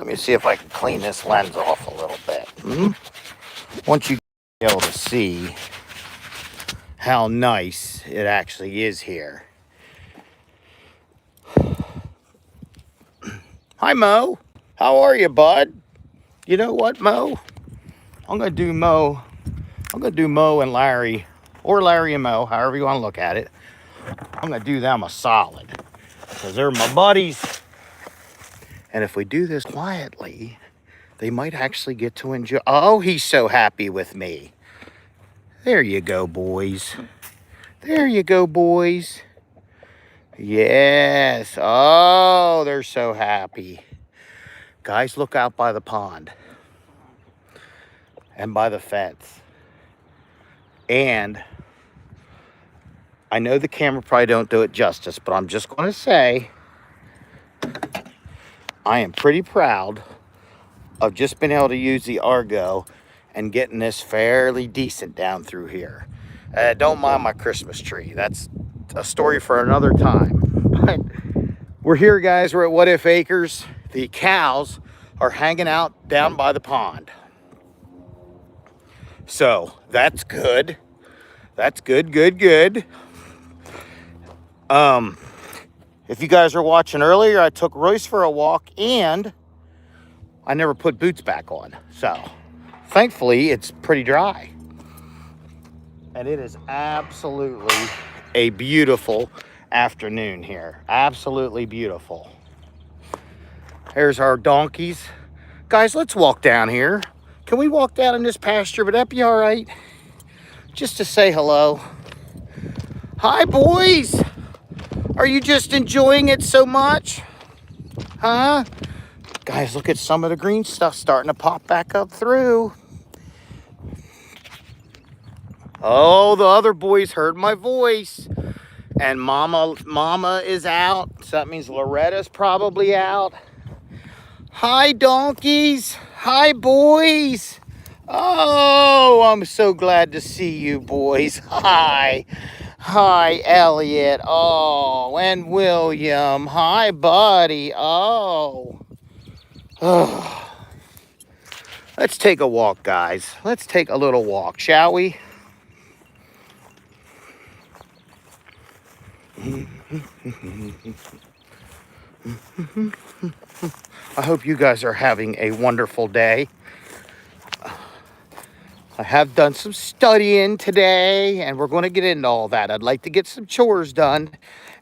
Let me see if I can clean this lens off a little bit. Once you be able to see how nice it actually is here. Hi, Mo. How are you, bud? You know what, Mo? I'm gonna do Mo and Larry, or Larry and Mo, however you want to look at it. I'm gonna do them a solid because they're my buddies. And if we do this quietly, they might actually get to enjoy. Oh, he's so happy with me. There you go, boys. There you go, boys. Yes. Oh, they're so happy. Guys, look out by the pond and by the fence. And I know the camera probably don't do it justice, but I'm just going to say I am pretty proud of just being able to use the Argo and getting this fairly decent down through here. Don't mind my Christmas tree. That's a story for another time. But we're here, guys. We're at What If Acres. The cows are hanging out down by the pond. So that's good. That's good. If you guys were watching earlier, I took Royce for a walk and I never put boots back on. So thankfully it's pretty dry. And it is absolutely a beautiful afternoon here. Absolutely beautiful. There's our donkeys. Guys, let's walk down here. Can we walk down in this pasture? Would that be all right? Just to say hello. Hi, boys. Are you just enjoying it so much? Huh? Guys, look at some of the green stuff starting to pop back up through. Oh, the other boys heard my voice. And Mama is out. So that means Loretta's probably out. Hi, donkeys. Hi, boys. Oh, I'm so glad to see you, boys. Hi. Hi, Elliot. Oh, and William. Hi, buddy. Oh. Let's take a walk, guys. Let's take a little walk, shall we? I hope you guys are having a wonderful day. I have done some studying today, and we're going to get into all that. I'd like to get some chores done,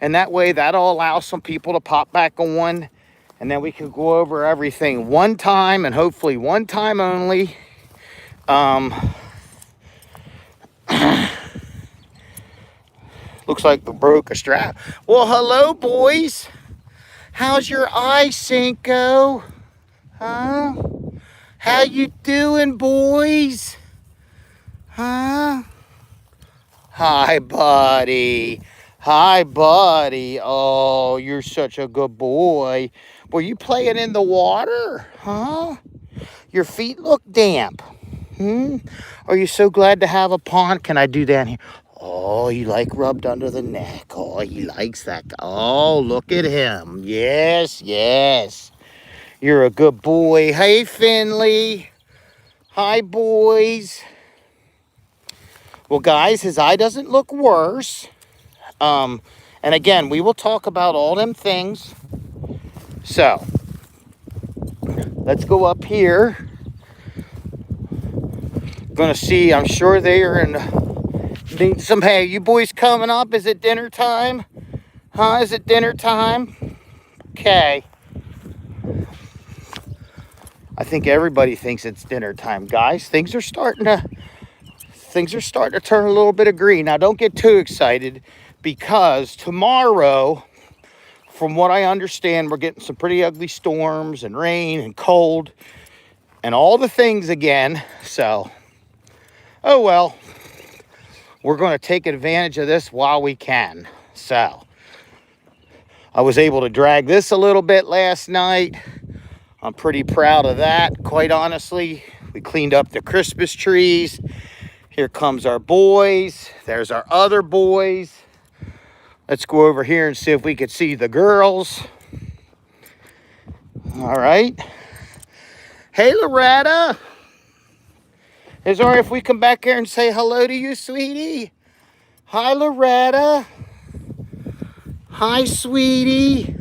and that way that'll allow some people to pop back on, and then we can go over everything one time, and hopefully one time only. Looks like we broke a strap. Well, hello, boys. How's your eye, Cinco? Huh? How you doing, boys? Huh? Hi, buddy. Hi, buddy. Oh, you're such a good boy. Were you playing in the water? Huh? Your feet look damp. Are you so glad to have a pond? Can I do that here? Oh, he like rubbed under the neck. Oh, he likes that. Oh, look at him. Yes. You're a good boy. Hey, Finley. Hi, boys. Well, guys, his eye doesn't look worse. And again, we will talk about all them things. So, let's go up here. Gonna see, I'm sure they are in some, hey, you boys coming up? Is it dinner time? Huh? Is it dinner time? Okay. I think everybody thinks it's dinner time, guys. Things are starting to turn a little bit of green. Now, don't get too excited because tomorrow, from what I understand, we're getting some pretty ugly storms and rain and cold and all the things again. So, oh well, we're going to take advantage of this while we can. So, I was able to drag this a little bit last night. I'm pretty proud of that, quite honestly. We cleaned up the Christmas trees. Here comes our boys. There's our other boys. Let's go over here and see if we can see the girls. All right. Hey, Loretta. Is it all right if we come back here and say hello to you, sweetie? Hi, Loretta. Hi, sweetie.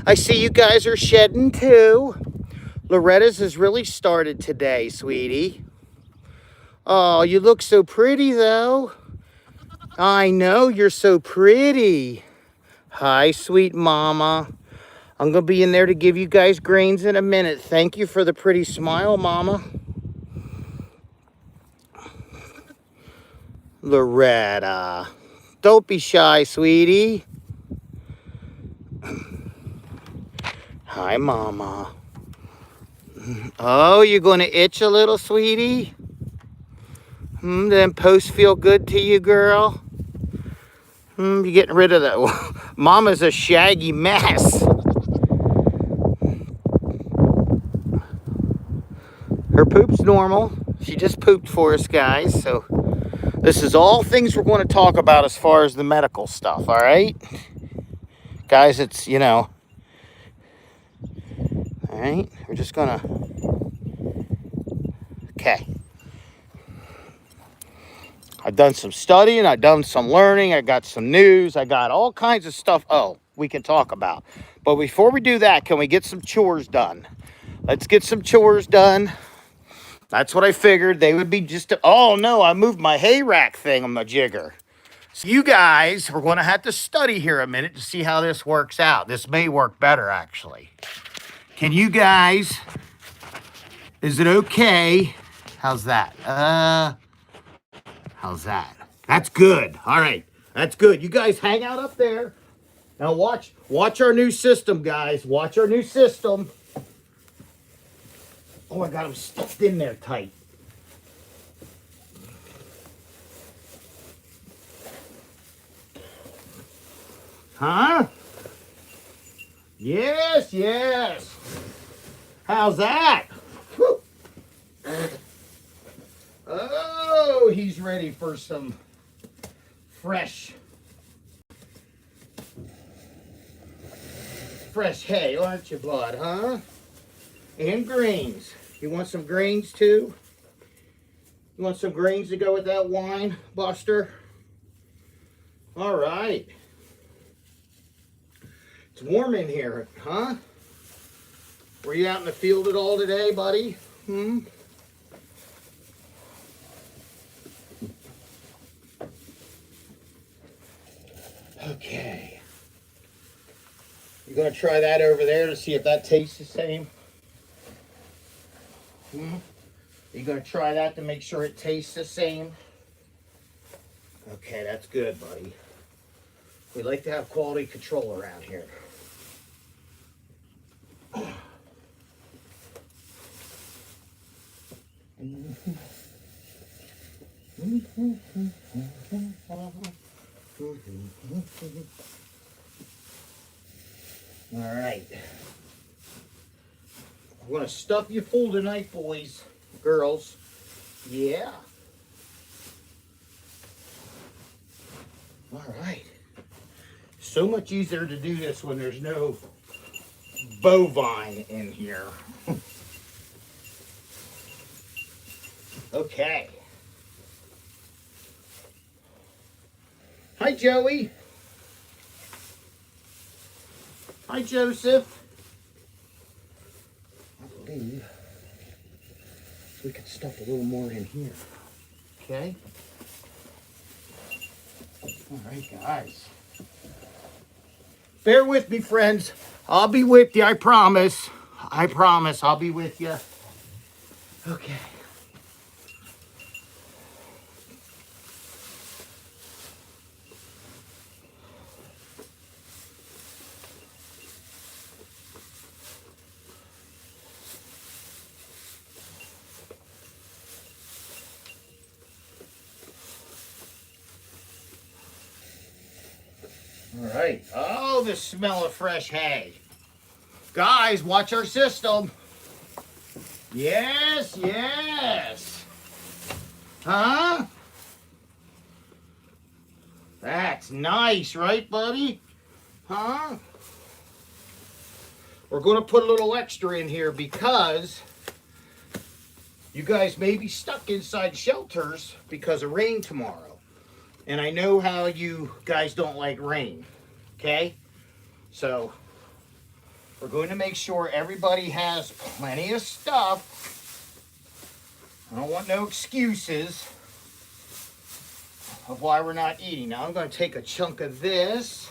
I see you guys are shedding too. Loretta's has really started today, sweetie. Oh, you look so pretty, though. I know, you're so pretty. Hi, sweet mama. I'm going to be in there to give you guys grains in a minute. Thank you for the pretty smile, mama. Loretta. Don't be shy, sweetie. Hi, mama. Oh, you're going to itch a little, sweetie? Them posts feel good to you, girl? You're getting rid of that. Mama's a shaggy mess. Her poop's normal. She just pooped for us, guys. So this is all things we're going to talk about as far as the medical stuff, all right? Guys, it's, you know. All right, we're just going to. Okay. I've done some studying. I've done some learning. I got some news. I got all kinds of stuff. Oh, we can talk about. But before we do that, can we get some chores done? Let's get some chores done. That's what I figured. They would be just... Oh, no, I moved my hay rack thing on my jigger. So you guys, we're going to have to study here a minute to see how this works out. This may work better, actually. Can you guys... Is it okay? How's that? How's that? That's good. All right. That's good. You guys hang out up there. Now watch our new system, guys. Watch our new system. Oh, I got them stuffed in there tight. Huh? Yes, yes. How's that? Whew. Oh, he's ready for some fresh hay, aren't you, bud, huh? And grains. You want some grains, too? You want some grains to go with that wine, Buster? All right. It's warm in here, huh? Were you out in the field at all today, buddy? Okay. You're going to try that over there to see if that tastes the same? You're going to try that to make sure it tastes the same? Okay, that's good, buddy. We like to have quality control around here. All right. I'm going to stuff you full tonight, boys, girls. Yeah. All right. So much easier to do this when there's no bovine in here. Okay. Hi, Joey. Hi, Joseph. I believe we could stuff a little more in here. Okay. All right, guys. Bear with me, friends. I'll be with you, I promise. I promise I'll be with you. Okay. All right. Oh, the smell of fresh hay. Guys, watch our system. Yes, yes. Huh? That's nice, right, buddy? Huh? We're going to put a little extra in here because you guys may be stuck inside shelters because of rain tomorrow. And I know how you guys don't like rain, okay? So we're going to make sure everybody has plenty of stuff. I don't want no excuses of why we're not eating. Now I'm going to take a chunk of this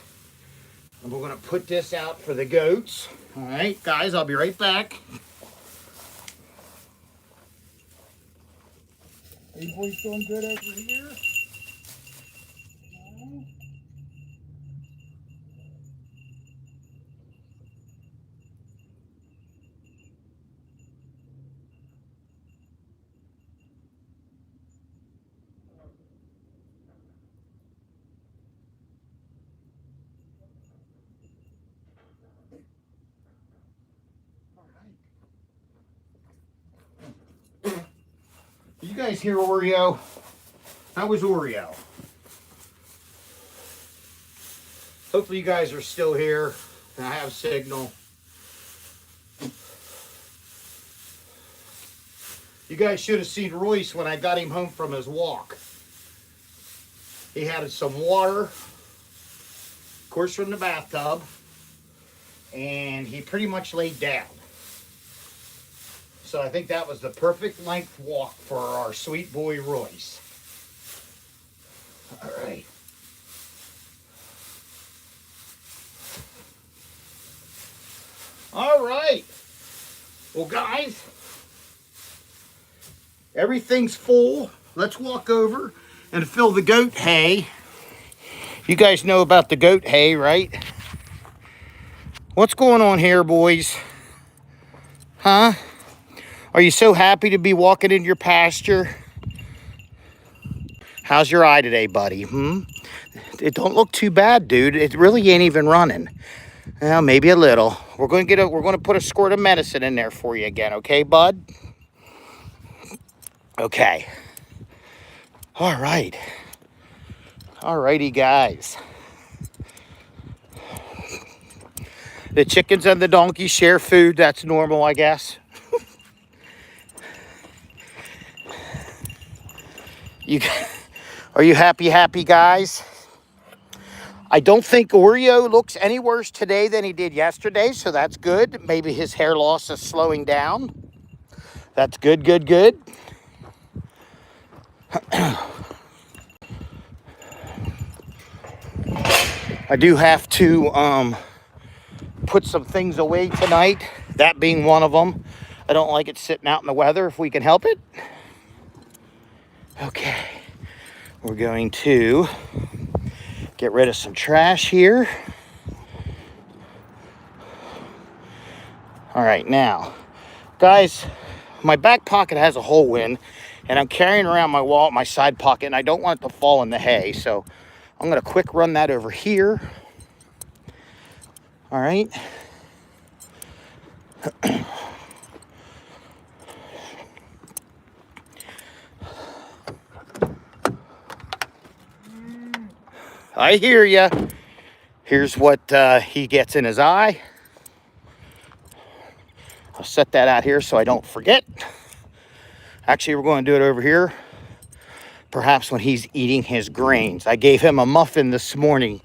and we're going to put this out for the goats. All right, guys, I'll be right back. Are you boys doing good over here? You guys hear Oreo? How was Oreo? Hopefully you guys are still here and I have signal. You guys should have seen Royce when I got him home from his walk. He had some water, of course from the bathtub, and he pretty much laid down. So I think that was the perfect length walk for our sweet boy Royce. All right. All right. Well, guys, everything's full. Let's walk over and fill the goat hay. You guys know about the goat hay, right? What's going on here, boys? Huh? Are you so happy to be walking in your pasture? How's your eye today, buddy? It don't look too bad, dude. It really ain't even running. Well, maybe a little. We're going to put a squirt of medicine in there for you again, okay, bud? Okay. All right. All righty, guys. The chickens and the donkeys share food. That's normal, I guess. Are you happy, guys? I don't think Oreo looks any worse today than he did yesterday, so that's good. Maybe his hair loss is slowing down. That's good, good, good. I do have to put some things away tonight, that being one of them. I don't like it sitting out in the weather if we can help it. Okay, we're going to get rid of some trash here. All right, now, guys, my back pocket has a hole in, and I'm carrying around my wallet, my side pocket, and I don't want it to fall in the hay, so I'm going to quick run that over here. All right. I hear ya. Here's what he gets in his eye. I'll set that out here so I don't forget. Actually, we're going to do it over here. Perhaps when he's eating his grains. I gave him a muffin this morning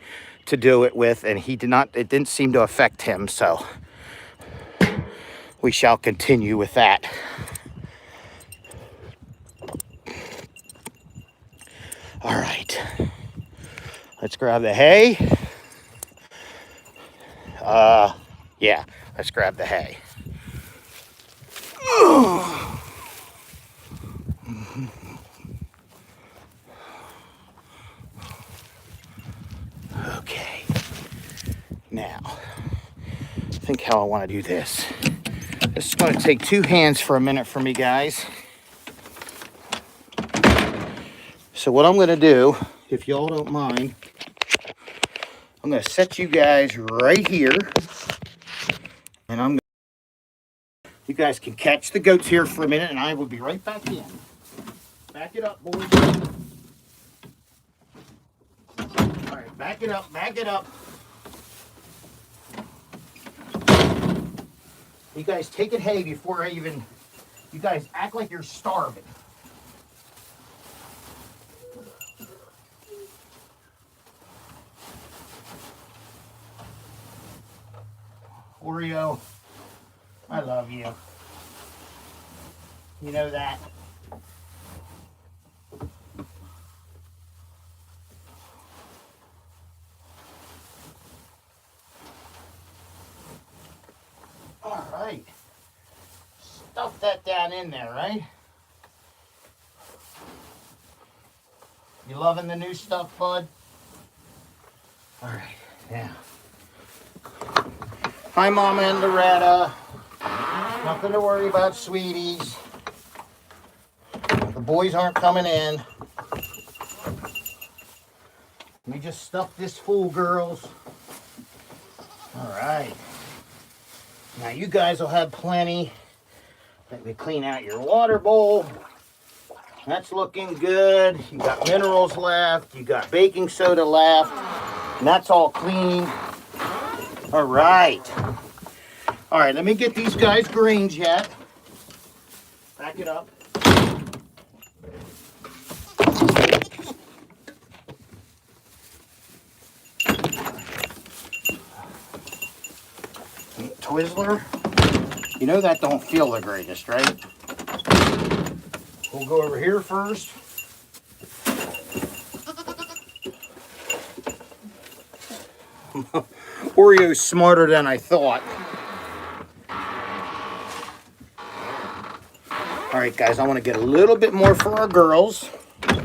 to do it with, and it didn't seem to affect him, so we shall continue with that. All right. Let's grab the hay. Yeah, let's grab the hay. Okay. Now, think how I want to do this. This is going to take two hands for a minute for me, guys. So what I'm going to do, if y'all don't mind, I'm going to set you guys right here. And you guys can catch the goats here for a minute, and I will be right back in. Back it up, boys. All right, back it up, back it up. You guys take it hay before I even You guys act like you're starving. Oreo, I love you. You know that. All right. Stuff that down in there, right? You loving the new stuff, bud? All right, now. Hi, Mama and Loretta. Nothing to worry about, sweeties. The boys aren't coming in. We just stuffed this full, girls. All right. Now you guys will have plenty. Let me clean out your water bowl. That's looking good. You got minerals left. You got baking soda left. And that's all clean. All right. All right, let me get these guys greens yet. Back it up. Twizzler. You know that don't feel the greatest, right? We'll go over here first. Oreo's smarter than I thought. All right, guys, I want to get a little bit more for our girls. All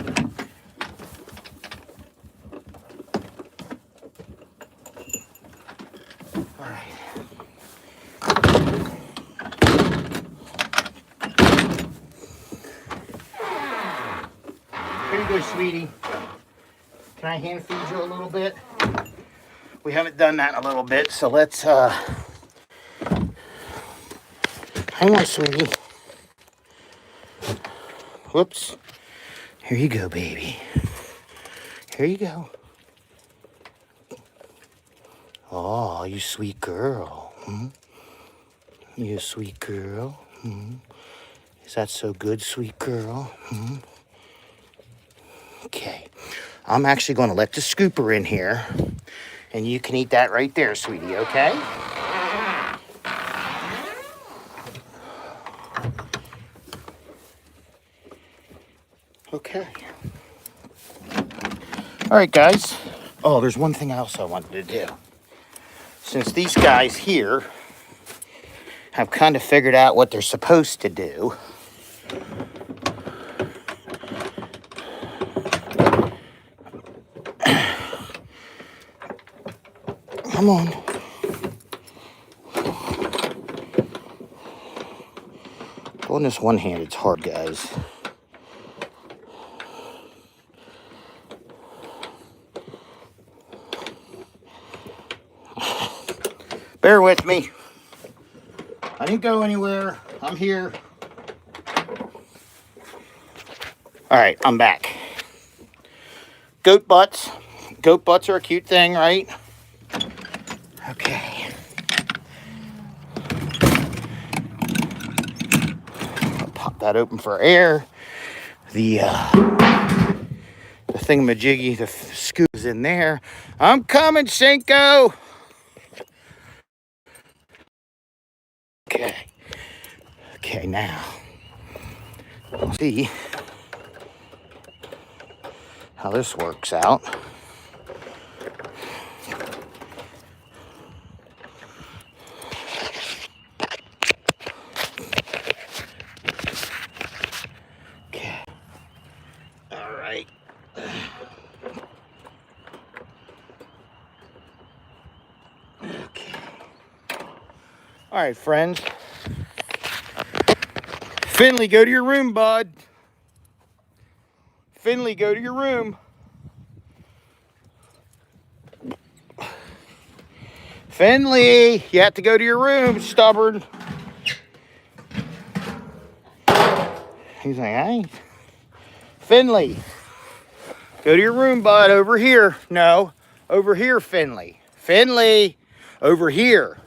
right. Here you go, sweetie. Can I hand feed you a little bit? We haven't done that in a little bit, so let's, hang on, sweetie. Whoops. Here you go, baby. Here you go. Oh, you sweet girl. Hmm? You a sweet girl. Hmm? Is that so good, sweet girl? Hmm? Okay. I'm actually going to let the scooper in here, and you can eat that right there, sweetie, okay? Okay. All right, guys. Oh, there's one thing else I wanted to do. Since these guys here have kind of figured out what they're supposed to do, come on. Going this one hand, it's hard, guys. Bear with me. I didn't go anywhere. I'm here. All right, I'm back. Goat butts. Goat butts are a cute thing, right? Okay. I'll pop that open for air. The thingamajiggy, the scoop is in there. I'm coming, Cinco. Okay. Okay, now we'll see how this works out. Okay. All right. Okay. All right, friends. Finley, go to your room, bud. Finley, go to your room. Finley, you have to go to your room, stubborn. He's like, hey. Finley, go to your room, bud. Over here. No, over here, Finley. Finley, over here.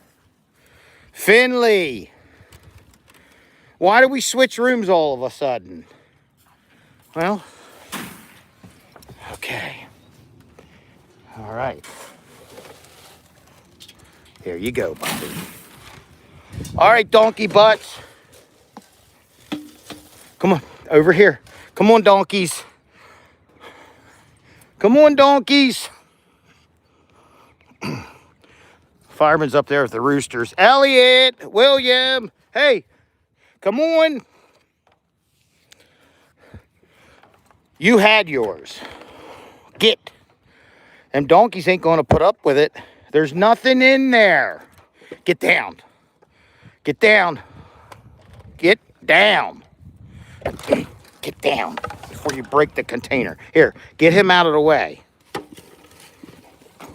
Finley. Why do we switch rooms all of a sudden? Well, okay. All right. There you go, buddy. All right, donkey butts. Come on, over here. Come on, donkeys. Come on, donkeys. Fireman's up there with the roosters. Elliot, William, hey, come on. You had yours. Get. Them donkeys ain't gonna put up with it. There's nothing in there. Get down. Get down. Get down. Get down before you break the container. Here, get him out of the way.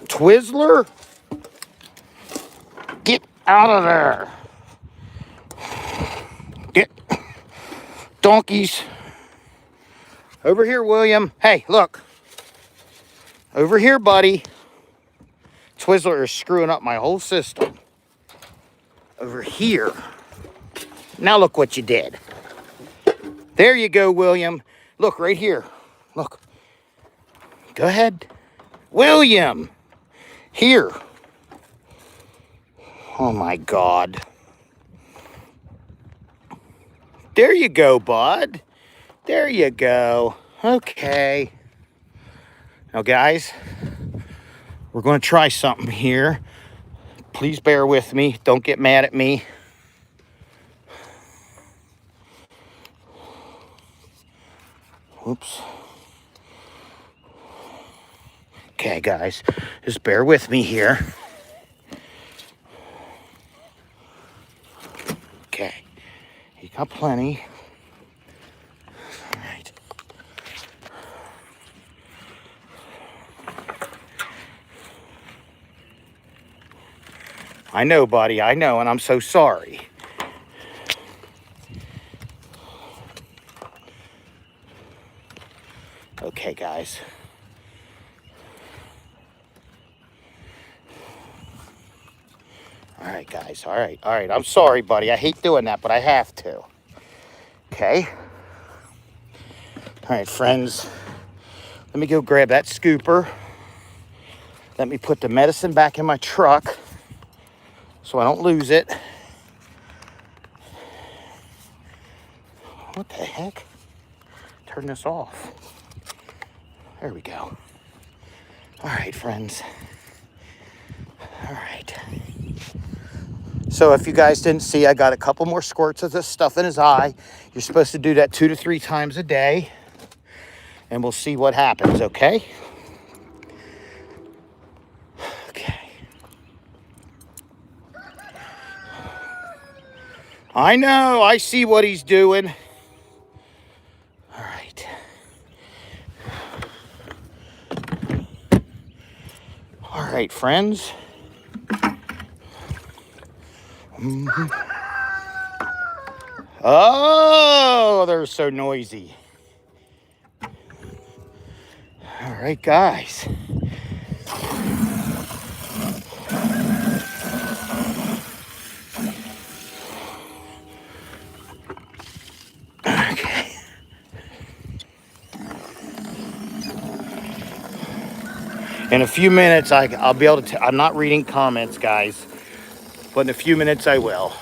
Twizzler, get out of there. Get. Donkeys. Over here, William. Hey, look. Over here, buddy. Twizzler is screwing up my whole system. Over here. Now look what you did. There you go, William. Look, right here. Look. Go ahead. William. Here. Oh, my God. There you go, bud. There you go. Okay. Now, guys, we're going to try something here. Please bear with me. Don't get mad at me. Oops. Okay, guys, just bear with me here. Okay, you got plenty. All right. I know, buddy, I know, and I'm so sorry. Okay, guys. All right, guys. All right. I'm sorry, buddy. I hate doing that, but I have to. Okay. All right, friends. Let me go grab that scooper. Let me put the medicine back in my truck so I don't lose it. What the heck? Turn this off. There we go. All right, friends. All right. So if you guys didn't see, I got a couple more squirts of this stuff in his eye. You're supposed to do that 2 to 3 times a day. And we'll see what happens, okay? Okay. I know, I see what he's doing. All right. All right, friends. Mm-hmm. Oh, they're so noisy. All right, guys. Okay. In a few minutes, I'll be able to. I'm not reading comments, guys, but in a few minutes I will.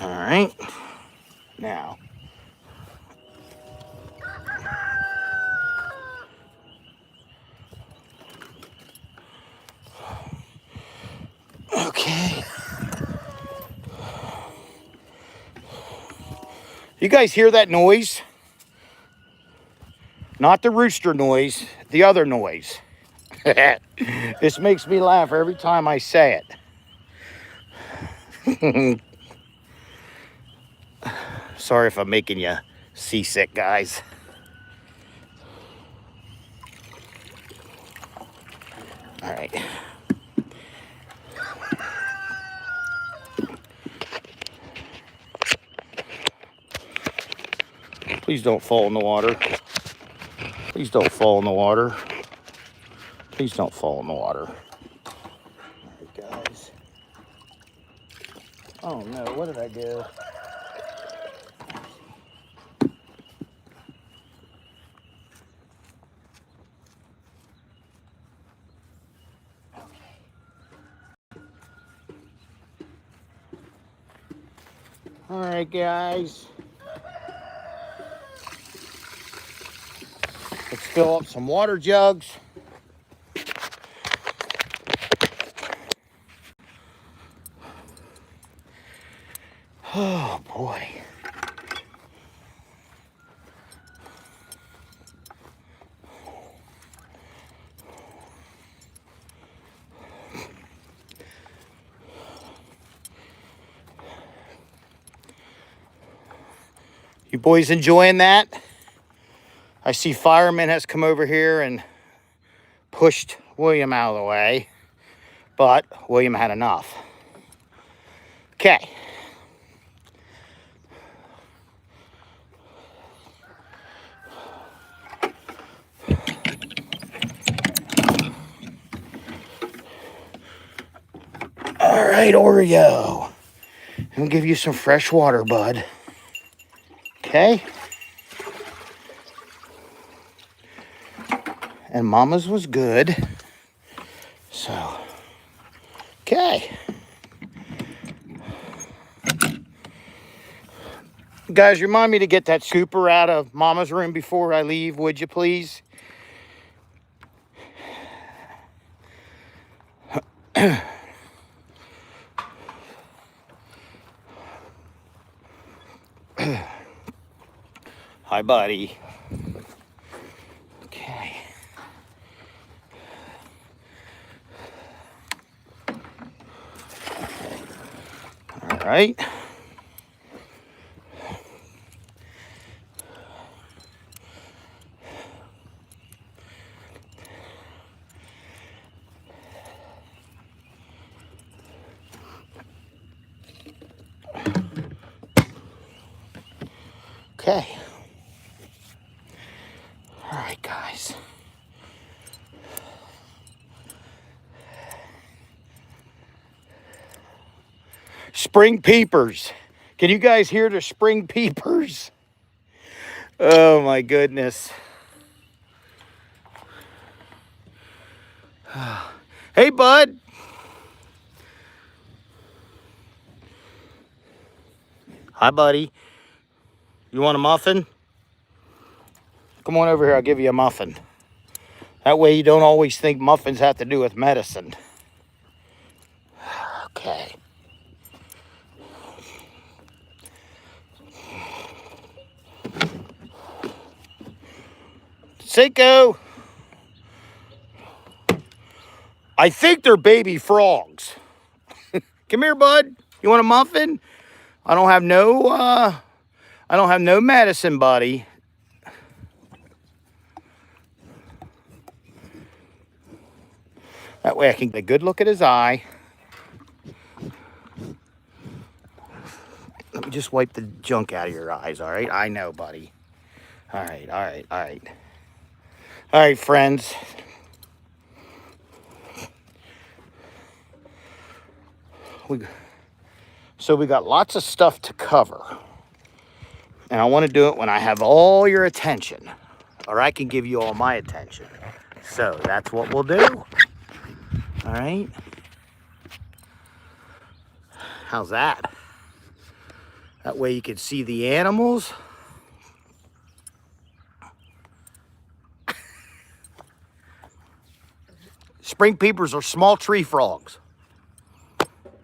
All right, now. Okay. You guys hear that noise? Not the rooster noise, the other noise. This makes me laugh every time I say it. Sorry if I'm making you seasick, guys. All right. Please don't fall in the water. Please don't fall in the water. Please don't fall in the water. All right, guys. Oh no, what did I do? All right, guys. Let's fill up some water jugs. Oh boy. You boys enjoying that? I see fireman has come over here and pushed William out of the way, but William had enough. Okay. All right, Oreo. I'll give you some fresh water, bud. Okay. And Mama's was good. So, okay. Guys, remind me to get that scooper out of Mama's room before I leave, would you please? Hi, buddy. Okay. All right. Okay. All right, guys. Spring peepers. Can you guys hear the spring peepers? Oh my goodness. Hey, bud. Hi, buddy. You want a muffin? Come on over here, I'll give you a muffin. That way you don't always think muffins have to do with medicine. Okay. Seiko. I think they're baby frogs. Come here, bud. You want a muffin? I don't have no medicine, buddy. That way I can get a good look at his eye. Let me just wipe the junk out of your eyes, all right? I know, buddy. All right, all right, all right. All right, friends. So we got lots of stuff to cover. And I want to do it when I have all your attention. Or I can give you all my attention. So that's what we'll do. All right. How's that? That way you can see the animals. Spring peepers are small tree frogs.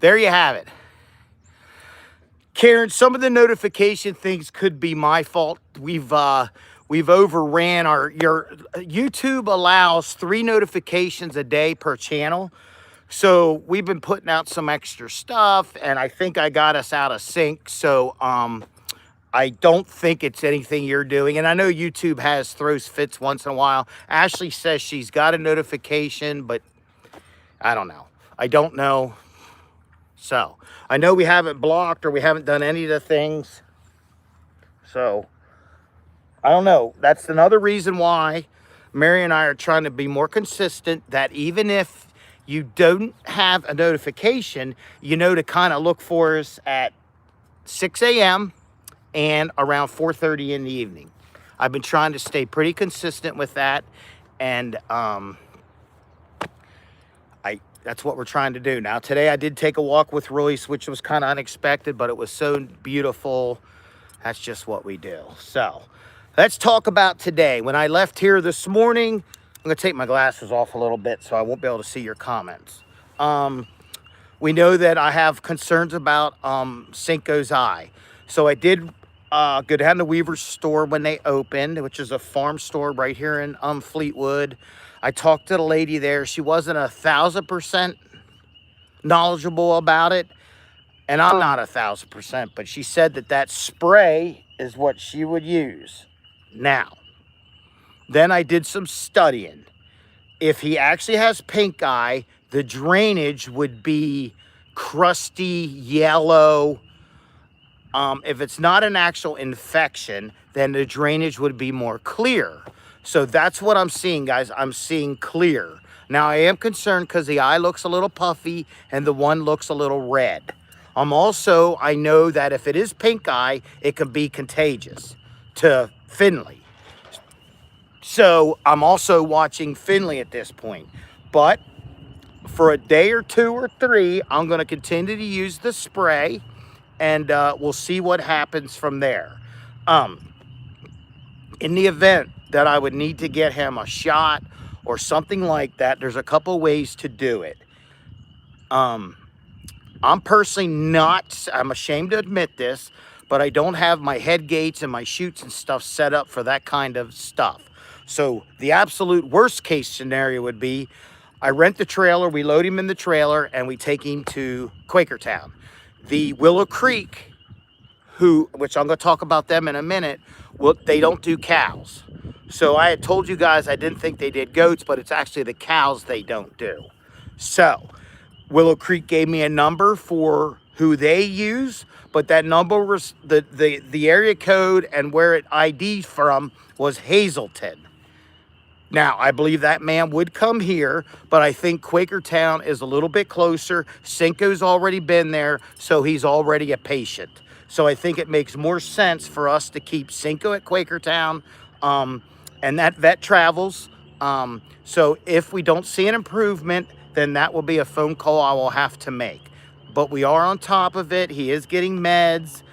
There you have it. Karen, some of the notification things could be my fault. We've overran your YouTube allows 3 notifications a day per channel. So we've been putting out some extra stuff and I think I got us out of sync. So I don't think it's anything you're doing. And I know YouTube throws fits once in a while. Ashley says she's got a notification, but I don't know. I don't know. So I know we haven't blocked or we haven't done any of the things. So I don't know. That's another reason why Mary and I are trying to be more consistent, that even if you don't have a notification, you know to kind of look for us at 6 a.m. and around 4:30 in the evening. I've been trying to stay pretty consistent with that, and that's what we're trying to do. Now, today I did take a walk with Royce, which was kind of unexpected, but it was so beautiful. That's just what we do. So let's talk about today. When I left here this morning, I'm going to take my glasses off a little bit so I won't be able to see your comments. We know that I have concerns about Cinco's eye. So I did go down to Weaver's store when they opened, which is a farm store right here in Fleetwood. I talked to the lady there. She wasn't 1,000% knowledgeable about it, and I'm not 1,000%, but she said that that spray is what she would use. Now, then I did some studying. If he actually has pink eye, the drainage would be crusty yellow. If it's not an actual infection, then the drainage would be more clear. So that's what I'm seeing, guys. I'm seeing clear. Now, I am concerned because the eye looks a little puffy and the one looks a little red. I know that if it is pink eye, it can be contagious to Finley. So I'm also watching Finley at this point. But for a day or two or three, I'm going to continue to use the spray, and we'll see what happens from there. In the event that I would need to get him a shot or something like that, there's a couple ways to do it. I'm personally not, I'm ashamed to admit this, but I don't have my head gates and my chutes and stuff set up for that kind of stuff. So the absolute worst case scenario would be I rent the trailer, we load him in the trailer, and we take him to Quakertown. The Willow Creek, which I'm going to talk about them in a minute, they don't do cows. So I had told you guys I didn't think they did goats, but it's actually the cows they don't do. So Willow Creek gave me a number for who they use, but that number was the area code and where it ID'd from was Hazleton. Now, I believe that man would come here, but I think Quakertown is a little bit closer. Cinco's already been there, so he's already a patient. So I think it makes more sense for us to keep Cinco at Quakertown, and that vet travels. So if we don't see an improvement, then that will be a phone call I will have to make. But we are on top of it. He is getting meds.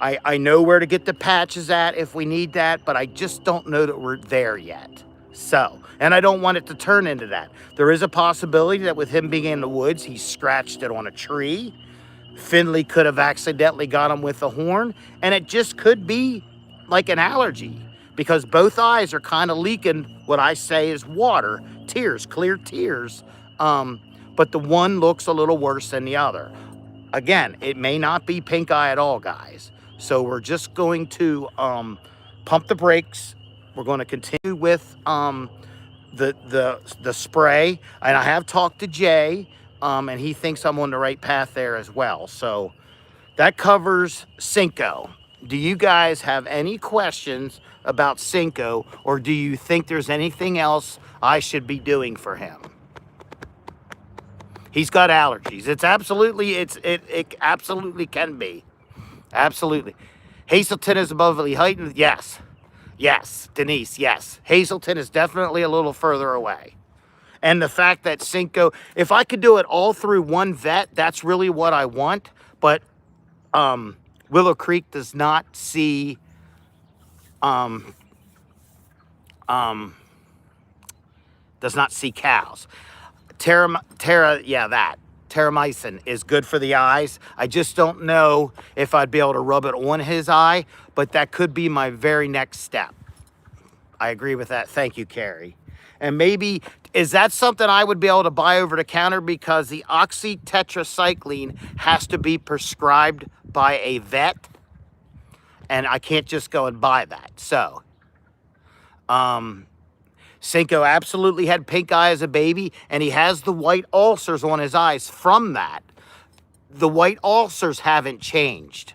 I know where to get the patches at if we need that, but I just don't know that we're there yet. So, and I don't want it to turn into that. There is a possibility that with him being in the woods, he scratched it on a tree. Finley could have accidentally got him with a horn, and it just could be like an allergy because both eyes are kind of leaking what I say is water, tears, clear tears. But the one looks a little worse than the other. Again, it may not be pink eye at all, guys. So we're just going to pump the brakes. We're going to continue with the spray. And I have talked to Jay, and he thinks I'm on the right path there as well. So that covers Cinco. Do you guys have any questions about Cinco, or do you think there's anything else I should be doing for him? He's got allergies. It absolutely can be. Absolutely. Hazleton is above the heightened. Yes. Yes. Denise, yes. Hazleton is definitely a little further away. And the fact that Cinco, if I could do it all through one vet, that's really what I want. But Willow Creek does not see cows. Terramycin is good for the eyes. I just don't know if I'd be able to rub it on his eye, but that could be my very next step. I agree with that. Thank you, Carrie. And maybe, is that something I would be able to buy over the counter because the oxytetracycline has to be prescribed by a vet? and I can't just go and buy that. So, Cinco absolutely had pink eye as a baby, and he has the white ulcers on his eyes from that. The white ulcers haven't changed.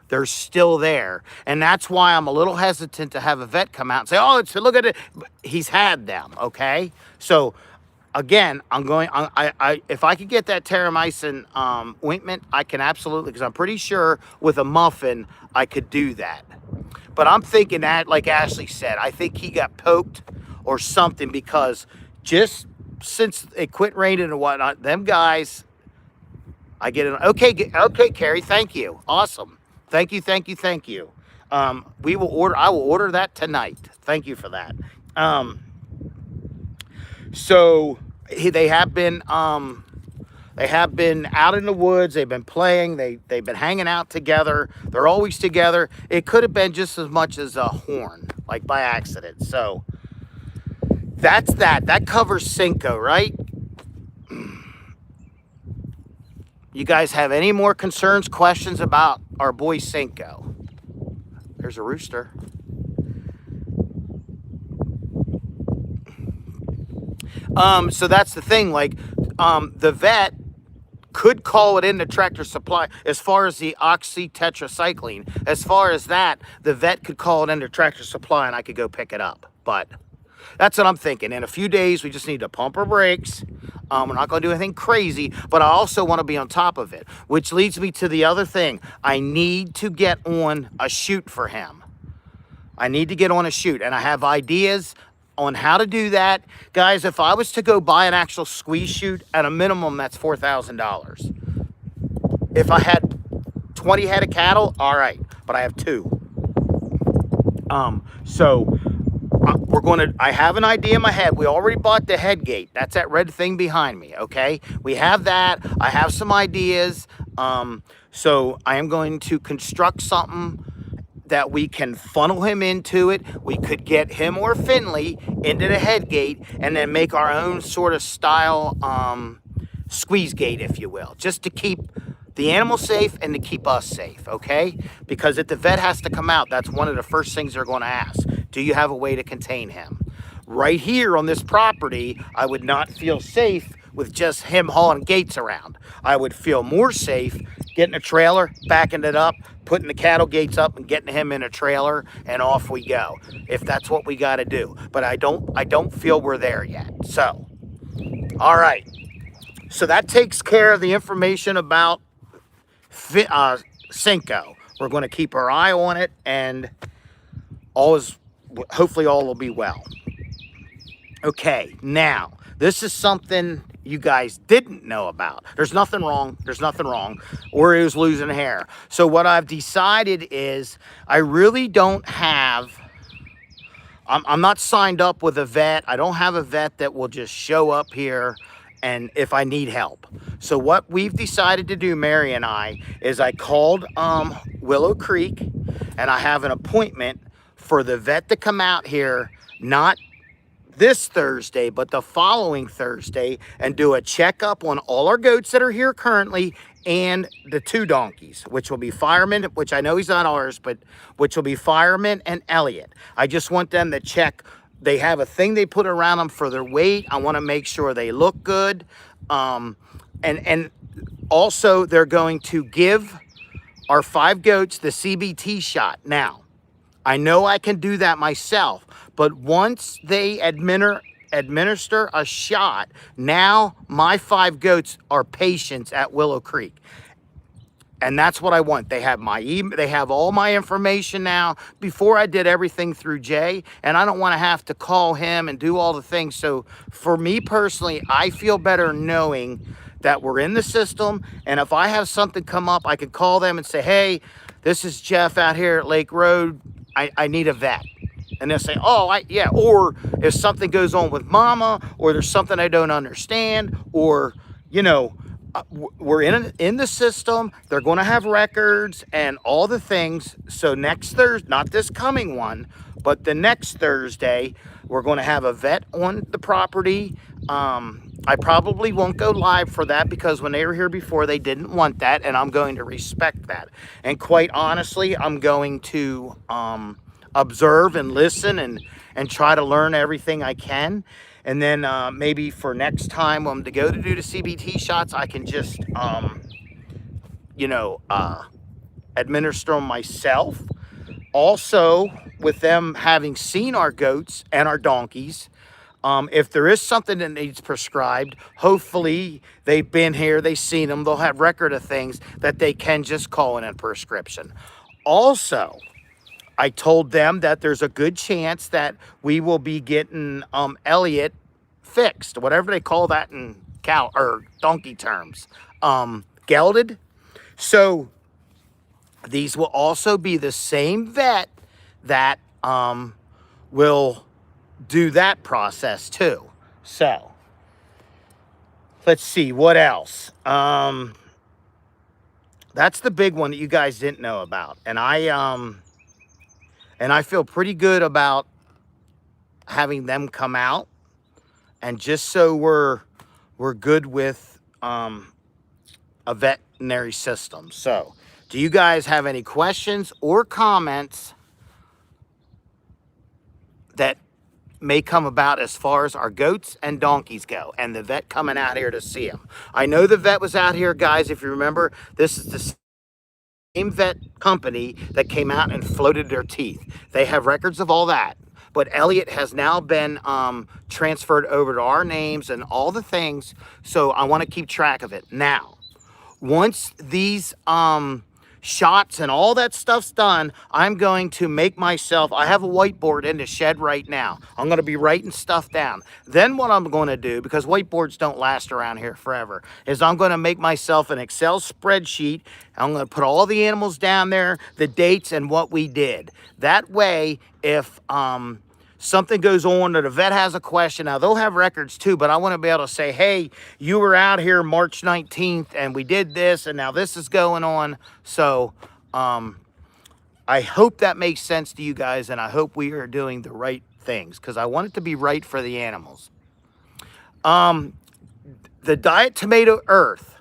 They're still there. And that's why I'm a little hesitant to have a vet come out and say, oh, look at it. He's had them, okay? So, again, if I could get that terramycin ointment, I can absolutely, because I'm pretty sure with a muffin, I could do that. But I'm thinking that, like Ashley said, I think he got poked or something, because just since it quit raining and whatnot, them guys, I get it. Okay, Carrie, thank you. Awesome. Thank you. I will order that tonight. Thank you for that. So they have been out in the woods. They've been playing. They've been hanging out together. They're always together. It could have been just as much as a horn, like by accident. So that's that. That covers Cinco, right? You guys have any more concerns, questions about our boy Cinco? There's a rooster. So that's the thing, like, the vet could call it into Tractor Supply. As far as the oxytetracycline, as far as that, the vet could call it into Tractor Supply and I could go pick it up. But that's what I'm thinking. In a few days, we just need to pump our brakes. We're not going to do anything crazy, but I also want to be on top of it, which leads me to the other thing. I need to get on a shoot for him. I need to get on a shoot, and I have ideas on how to do that. Guys, if I was to go buy an actual squeeze chute, at a minimum, that's $4,000. If I had 20 head of cattle, all right, but I have 2. I have an idea in my head. We already bought the head gate. That's that red thing behind me, okay? We have that. I have some ideas. So I am going to construct something that we can funnel him into it. We could get him or Finley into the head gate and then make our own sort of style squeeze gate, if you will, just to keep the animal safe and to keep us safe, okay? Because if the vet has to come out, that's one of the first things they're going to ask. Do you have a way to contain him? Right here on this property, I would not feel safe with just him hauling gates around. I would feel more safe getting a trailer, backing it up, putting the cattle gates up and getting him in a trailer, and off we go, if that's what we got to do. But I don't feel we're there yet. So, all right. So that takes care of the information about Cinco. We're going to keep our eye on it, and hopefully all will be well. Okay, now, this is something you guys didn't know about. There's nothing wrong. Or he was losing hair. So what I've decided is I really don't have... I'm not signed up with a vet. I don't have a vet that will just show up here and if I need help. So what we've decided to do, Mary and I, is I called Willow Creek, and I have an appointment for the vet to come out here, not this Thursday, but the following Thursday, and do a checkup on all our goats that are here currently and the 2 donkeys, which will be Fireman, which I know he's not ours, but which will be Fireman and Elliot. I just want them to check. They have a thing they put around them for their weight. I want to make sure they look good. And also they're going to give our 5 goats the CBT shot. Now, I know I can do that myself, but once they administer a shot, now my 5 goats are patients at Willow Creek. And that's what I want. They have they have all my information now. Before I did everything through Jay, and I don't want to have to call him and do all the things. So for me personally, I feel better knowing that we're in the system. And if I have something come up, I can call them and say, hey, this is Jeff out here at Lake Road. I need a vet. And they'll say, oh, yeah. Or if something goes on with mama, or there's something I don't understand, or, you know, we're in the system. They're going to have records and all the things. So next Thursday, not this coming one, but the next Thursday, we're going to have a vet on the property. I probably won't go live for that because when they were here before, they didn't want that, and I'm going to respect that. And quite honestly, I'm going to observe and listen and try to learn everything I can. And then maybe for next time to go to do the CBT shots, I can just, you know, administer them myself. Also, with them having seen our goats and our donkeys, if there is something that needs prescribed, hopefully they've been here, they've seen them, they'll have record of things that they can just call in a prescription. Also, I told them that there's a good chance that we will be getting Elliot fixed, whatever they call that in cow or donkey terms, gelded. So these will also be the same vet that will do that process too. So let's see what else. That's the big one that you guys didn't know about, and I feel pretty good about having them come out, and just so we're good with a veterinary system. So do you guys have any questions or comments that may come about as far as our goats and donkeys go and the vet coming out here to see them? I know the vet was out here, guys. If you remember, this is the same vet company that came out and floated their teeth. They have records of all that. But Elliot has now been transferred over to our names and all the things. So I want to keep track of it. Now, once these shots and all that stuff's done, I'm going to make myself, I have a whiteboard in the shed right now. I'm going to be writing stuff down. Then what I'm going to do, because whiteboards don't last around here forever, is I'm going to make myself an Excel spreadsheet. I'm going to put all the animals down there, the dates, and what we did. That way, if something goes on or the vet has a question, now they'll have records too, but I want to be able to say, hey, you were out here March 19th and we did this and now this is going on. So I hope that makes sense to you guys, and I hope we are doing the right things because I want it to be right for the animals. The Diet Tomato Earth.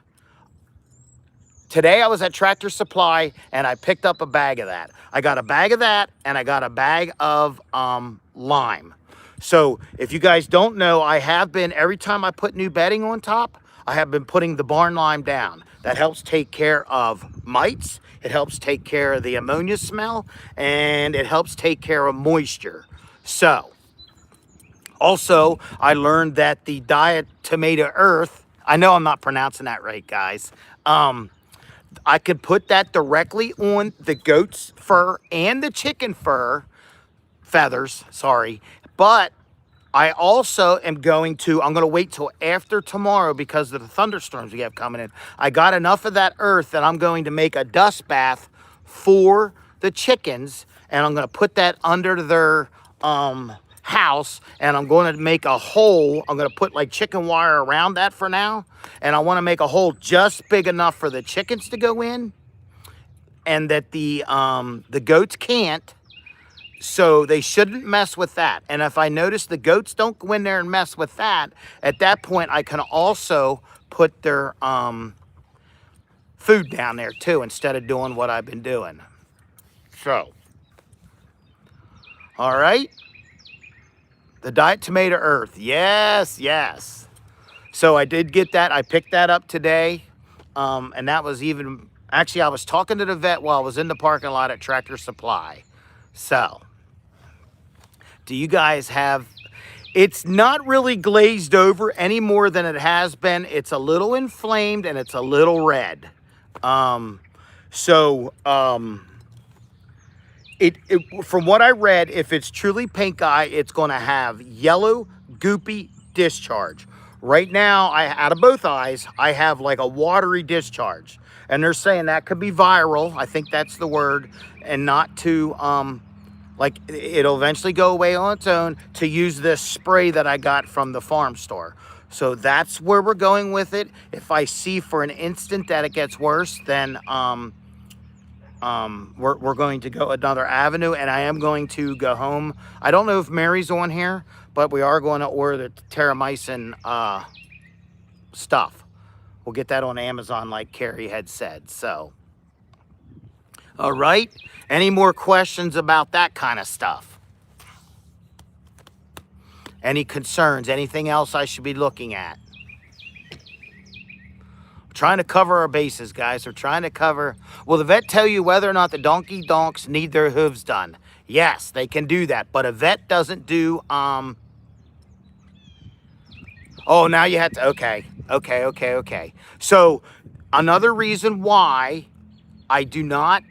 Today I was at Tractor Supply and I picked up a bag of that. I got a bag of that and I got a bag of lime. So if you guys don't know, I have been, every time I put new bedding on top, I have been putting the barn lime down. That helps take care of mites. It helps take care of the ammonia smell, and it helps take care of moisture. So also I learned that the Diet Tomato Earth, I know I'm not pronouncing that right, guys. I could put that directly on the goat's fur and the chicken fur, feathers, sorry. But I also am I'm going to wait till after tomorrow because of the thunderstorms we have coming in. I got enough of that earth that I'm going to make a dust bath for the chickens, and I'm going to put that under their house, and I'm going to make a hole. I'm going to put like chicken wire around that for now, and I want to make a hole just big enough for the chickens to go in and that the goats can't, so they shouldn't mess with that. And if I notice the goats don't go in there and mess with that, at that point I can also put their food down there too instead of doing what I've been doing. So all right, the Diet Tomato Earth. Yes, yes. So I did get that. I picked that up today. And that was even, actually, I was talking to the vet while I was in the parking lot at Tractor Supply. So, do you guys have, it's not really glazed over any more than it has been. It's a little inflamed and it's a little red. From what I read, if it's truly pink eye, it's going to have yellow, goopy discharge. Right now, out of both eyes, I have like a watery discharge. And they're saying that could be viral. I think that's the word. And not to, like, it'll eventually go away on its own, to use this spray that I got from the farm store. So that's where we're going with it. If I see for an instant that it gets worse, then we're going to go another avenue, and I am going to go home. I don't know if Mary's on here, but we are going to order the terramycin stuff. We'll get that on Amazon like Carrie had said. So, all right. Any more questions about that kind of stuff? Any concerns? Anything else I should be looking at? We're trying to cover our bases, guys. We're trying to cover... Will the vet tell you whether or not the donkey donks need their hooves done? Yes, they can do that. But a vet doesn't do... Oh, now you have to... Okay. So, another reason why I do not...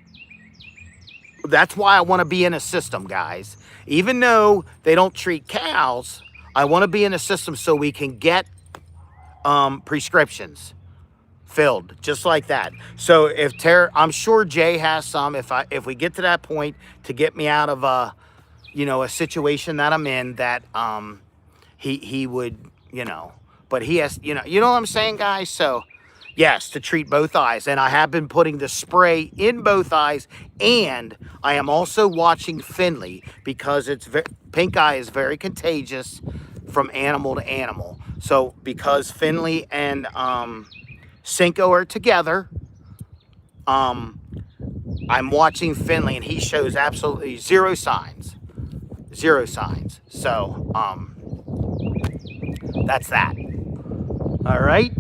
That's why I want to be in a system, guys. Even though they don't treat cows, I want to be in a system so we can get prescriptions filled, just like that. So if I'm sure Jay has some. If we get to that point to get me out of a situation that I'm in, that he would, but he has, you know what I'm saying, guys. So yes, to treat both eyes. And I have been putting the spray in both eyes. And I am also watching Finley because pink eye is very contagious from animal to animal. So because Finley and Cinco are together, I'm watching Finley and he shows absolutely zero signs. So that's that. All right.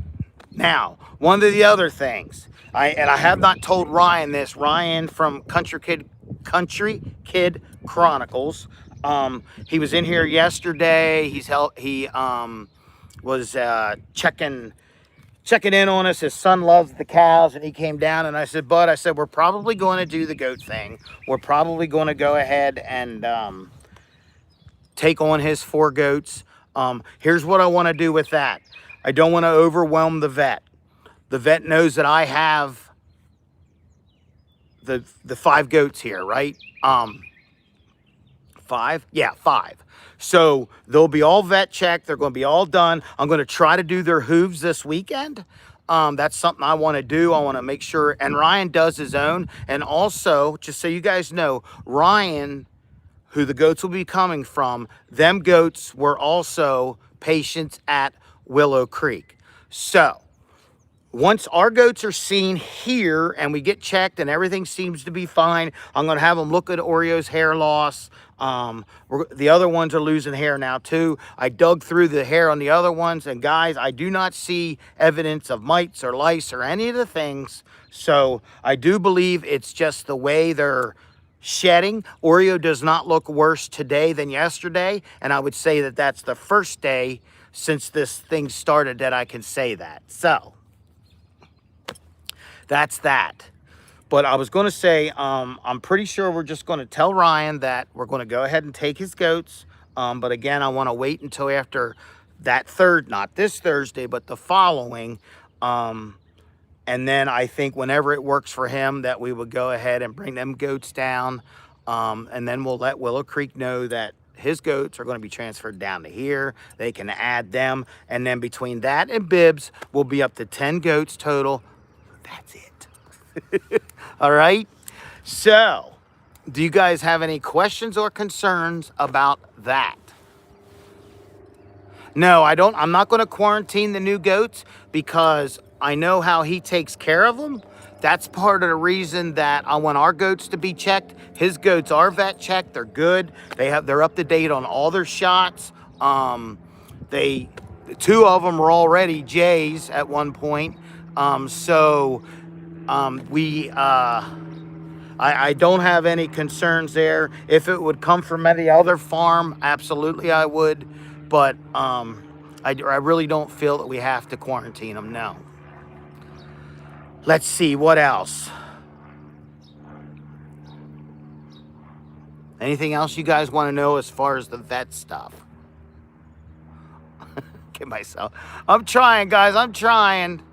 Now, one of the other things, I have not told Ryan this. Ryan from Country Kid Chronicles. He was in here yesterday. He was checking in on us. His son loves the cows, and he came down, and I said, Bud, we're probably going to do the goat thing. We're probably going to go ahead and take on his 4 goats. Here's what I want to do with that. I don't want to overwhelm the vet. The vet knows that I have the 5 goats here, right? 5? Yeah, 5. So they'll be all vet checked. They're going to be all done. I'm going to try to do their hooves this weekend. That's something I want to do. I want to make sure. And Ryan does his own. And also, just so you guys know, Ryan, who the goats will be coming from, them goats were also patients at Willow Creek. So once our goats are seen here and we get checked and everything seems to be fine, I'm going to have them look at Oreo's hair loss. The other ones are losing hair now too. I dug through the hair on the other ones, and guys, I do not see evidence of mites or lice or any of the things. So I do believe it's just the way they're shedding. Oreo does not look worse today than yesterday, and I would say that that's the first day since this thing started that I can say that. So that's that. But I was going to say, I'm pretty sure we're just going to tell Ryan that we're going to go ahead and take his goats. But again, I want to wait until after that not this Thursday, but the following. And then I think whenever it works for him that we would go ahead and bring them goats down. And then we'll let Willow Creek know that his goats are going to be transferred down to here. They can add them. And then between that and Bibbs, we'll be up to 10 goats total. That's it. All right. So, do you guys have any questions or concerns about that? No, I don't. I'm not going to quarantine the new goats because I know how he takes care of them. That's part of the reason that I want our goats to be checked. His goats are vet checked. They're good. They're up to date on all their shots. The 2 of them were already J's at one point. I don't have any concerns there. If it would come from any other farm, absolutely I would. But I really don't feel that we have to quarantine them, no. Let's see, what else? Anything else you guys want to know as far as the vet stuff? Get myself. I'm trying, guys. I'm trying.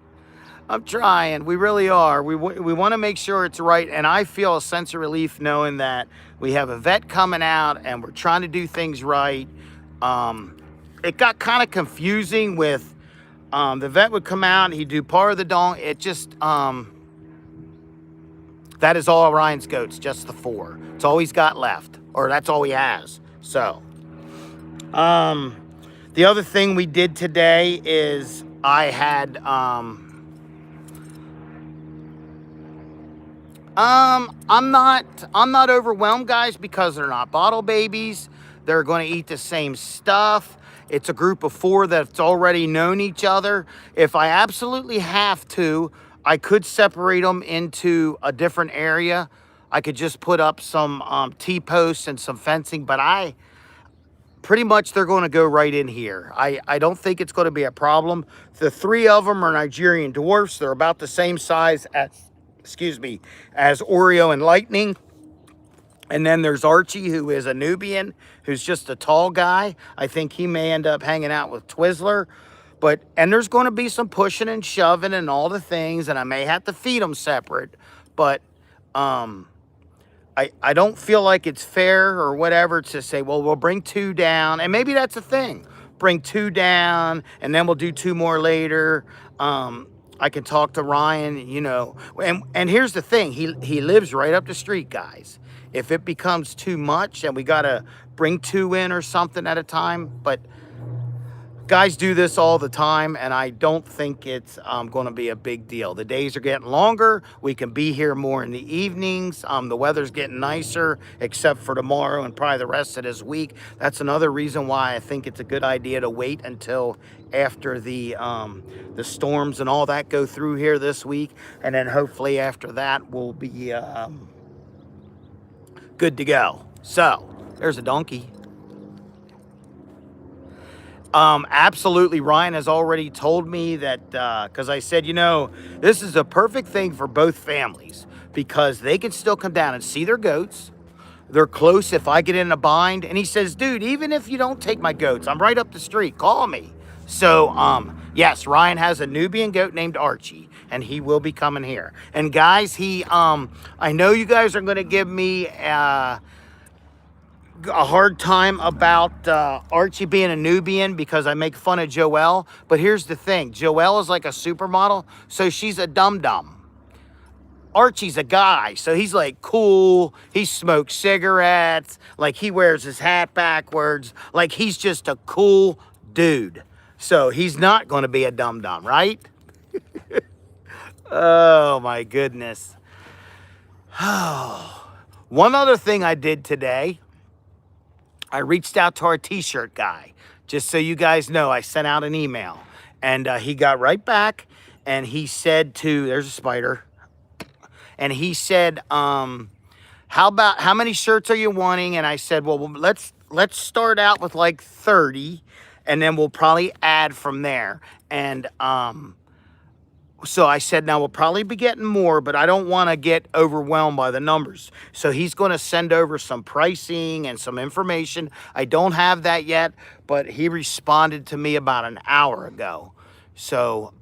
We really are. We want to make sure it's right. And I feel a sense of relief knowing that we have a vet coming out and we're trying to do things right. It got kind of confusing with the vet would come out and he'd do part of the donk. It just, that is all Ryan's goats, just the 4. It's all he's got left, or that's all he has. So, the other thing we did today is I had, I'm not overwhelmed, guys, because they're not bottle babies. They're going to eat the same stuff. It's a group of 4 that's already known each other. If I absolutely have to, I could separate them into a different area. I could just put up some T-posts and some fencing, but pretty much they're going to go right in here. I don't think it's going to be a problem. The 3 of them are Nigerian dwarfs. They're about the same size as, excuse me, as Oreo and Lightning. And then there's Archie, who is a Nubian, who's just a tall guy. I think he may end up hanging out with Twizzler. And there's going to be some pushing and shoving and all the things, and I may have to feed them separate. But I don't feel like it's fair or whatever to say, well, we'll bring 2 down. And maybe that's a thing. Bring 2 down, and then we'll do 2 more later. I can talk to Ryan, you know. And here's the thing. He lives right up the street, guys. If it becomes too much and we got to bring 2 in or something at a time. But guys do this all the time, and I don't think it's going to be a big deal. The days are getting longer. We can be here more in the evenings. The weather's getting nicer, except for tomorrow and probably the rest of this week. That's another reason why I think it's a good idea to wait until after the storms and all that go through here this week. And then hopefully after that, we'll be good to go. So, there's a donkey. Absolutely, Ryan has already told me that, because I said, you know, this is a perfect thing for both families because they can still come down and see their goats. They're close if I get in a bind. And he says, dude, even if you don't take my goats, I'm right up the street. Call me. So, yes, Ryan has a Nubian goat named Archie, and he will be coming here. And guys, I know you guys are going to give me a hard time about Archie being a Nubian because I make fun of Joelle. But here's the thing. Joelle is like a supermodel, so she's a dum-dum. Archie's a guy, so he's like cool. He smokes cigarettes. Like he wears his hat backwards. Like he's just a cool dude. So he's not going to be a dum-dum, right? Oh, my goodness. One other thing I did today. I reached out to our t-shirt guy, just so you guys know. I sent out an email, and he got right back, and he said there's a spider, and he said, how many shirts are you wanting? And I said, well, let's start out with like 30, and then we'll probably add from there. And so I said, now we'll probably be getting more, but I don't want to get overwhelmed by the numbers. So he's going to send over some pricing and some information. I don't have that yet, but he responded to me about an hour ago. So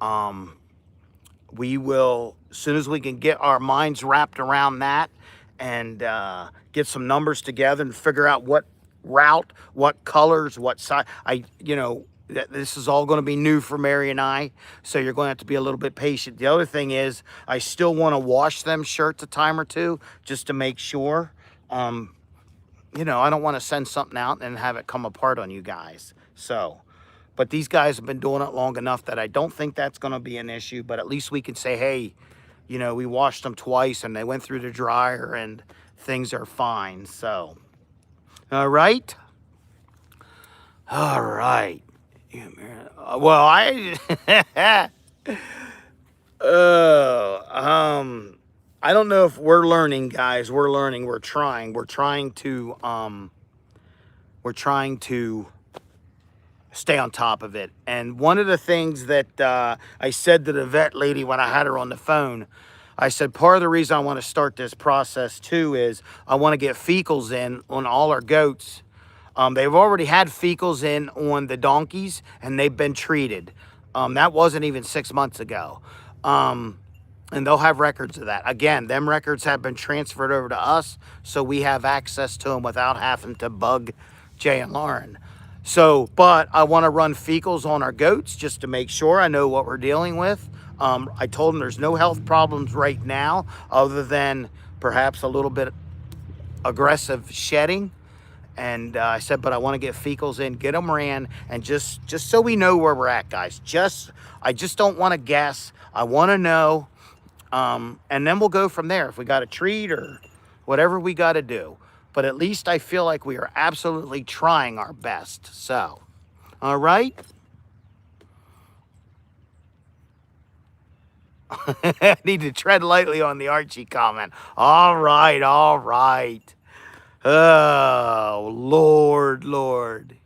we will, as soon as we can get our minds wrapped around that and get some numbers together and figure out what route, what colors, what size. This is all going to be new for Mary and I, so you're going to have to be a little bit patient. The other thing is I still want to wash them shirts a time or two just to make sure. I don't want to send something out and have it come apart on you guys. So, but these guys have been doing it long enough that I don't think that's going to be an issue, but at least we can say, hey, we washed them twice and they went through the dryer and things are fine. So, all right. All right. Well, I don't know if we're learning, guys. We're learning. We're trying to stay on top of it. And one of the things that I said to the vet lady when I had her on the phone, I said, part of the reason I want to start this process too is I want to get fecals in on all our goats. They've already had fecals in on the donkeys, and they've been treated. That wasn't even 6 months ago. And they'll have records of that. Again, them records have been transferred over to us, so we have access to them without having to bug Jay and Lauren. So, but I want to run fecals on our goats just to make sure I know what we're dealing with. I told them there's no health problems right now other than perhaps a little bit aggressive shedding. And I said, but I want to get fecals in, get them ran, and just so we know where we're at, guys. I just don't want to guess. I want to know, and then we'll go from there. If we got a treat or whatever we got to do. But at least I feel like we are absolutely trying our best. So, all right. I need to tread lightly on the Archie comment. All right, all right. Oh, Lord, Lord.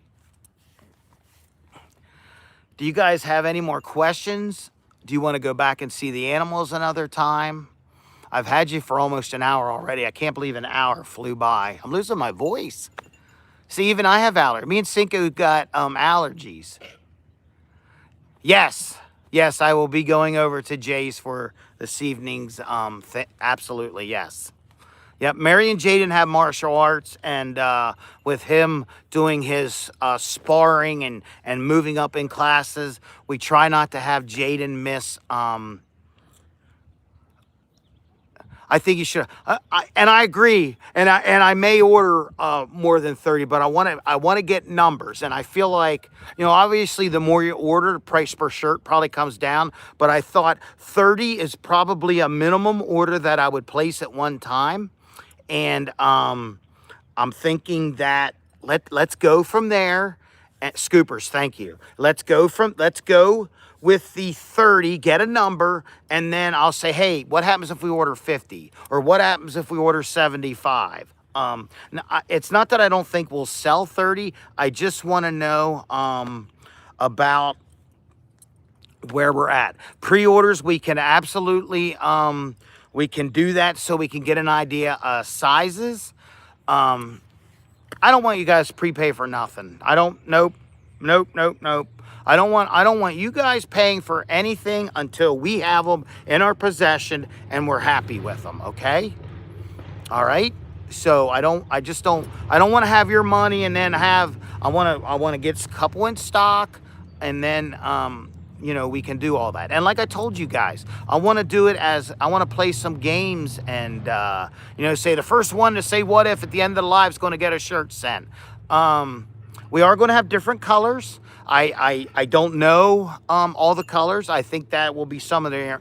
Do you guys have any more questions? Do you want to go back and see the animals another time? I've had you for almost an hour already. I can't believe an hour flew by. I'm losing my voice. See, even I have allergies. Me and Cinco got allergies. Yes. Yes, I will be going over to Jay's for this evening's absolutely, yes. Yep, Mary and Jaden have martial arts, and with him doing his sparring and moving up in classes, we try not to have Jaden miss. I think you should, and I agree, and I may order more than 30, but I want to get numbers, and I feel like, you know, obviously the more you order, the price per shirt probably comes down, but I thought 30 is probably a minimum order that I would place at one time. And I'm thinking that let's go from there. And Scoopers, thank you. Let's go with the 30, get a number, and then I'll say, hey, what happens if we order 50? Or what happens if we order 75? It's not that I don't think we'll sell 30. I just want to know about where we're at. Pre-orders, we can absolutely we can do that so we can get an idea of sizes. I don't want you guys to prepay for nothing. Nope. I don't want you guys paying for anything until we have them in our possession and we're happy with them, okay? All right? So I don't want to have your money and then I want to get a couple in stock, and then you know, we can do all that. And like I told you guys, I want to do it as, I want to play some games and, you know, say the first one to say what if at the end of the live is going to get a shirt sent. We are going to have different colors. I don't know all the colors. I think that will be some of the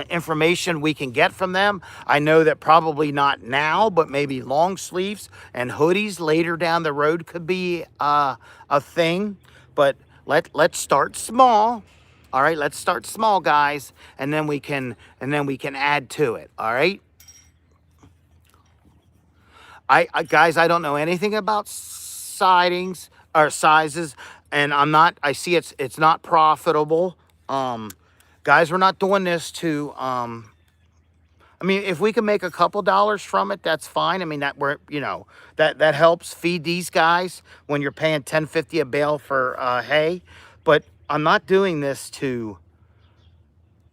information we can get from them. I know that probably not now, but maybe long sleeves and hoodies later down the road could be a thing. But let's start small. All right, let's start small, guys, and then we can add to it. All right. Guys, I don't know anything about sidings or sizes, and I see it's not profitable. Guys, we're not doing this to I mean, if we can make a couple dollars from it, that's fine. I mean, that helps feed these guys when you're paying $10.50 a bale for hay. But I'm not doing this to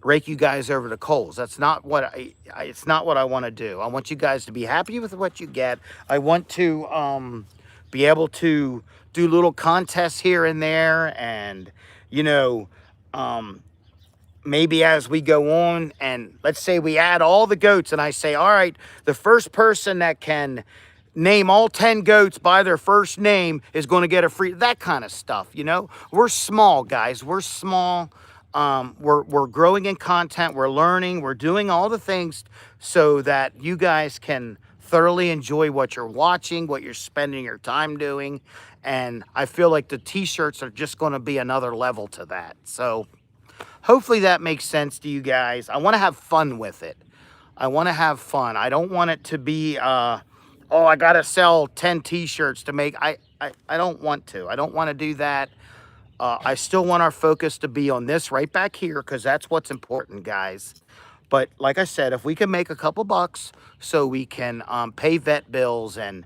rake you guys over the coals. That's not what it's not what I want to do. I want you guys to be happy with what you get. I want to be able to do little contests here and there, and maybe as we go on, and let's say we add all the goats, and I say, all right, the first person that can name all 10 goats by their first name is going to get a free, that kind of stuff, We're small, guys. We're small. We're growing in content. We're learning. We're doing all the things so that you guys can thoroughly enjoy what you're watching, what you're spending your time doing. And I feel like the t-shirts are just going to be another level to that. So hopefully that makes sense to you guys. I want to have fun with it. I want to have fun. I don't want it to be, I got to sell 10 t-shirts to make, I don't want to. I don't want to do that. I still want our focus to be on this right back here, because that's what's important, guys. But like I said, if we can make a couple bucks so we can pay vet bills and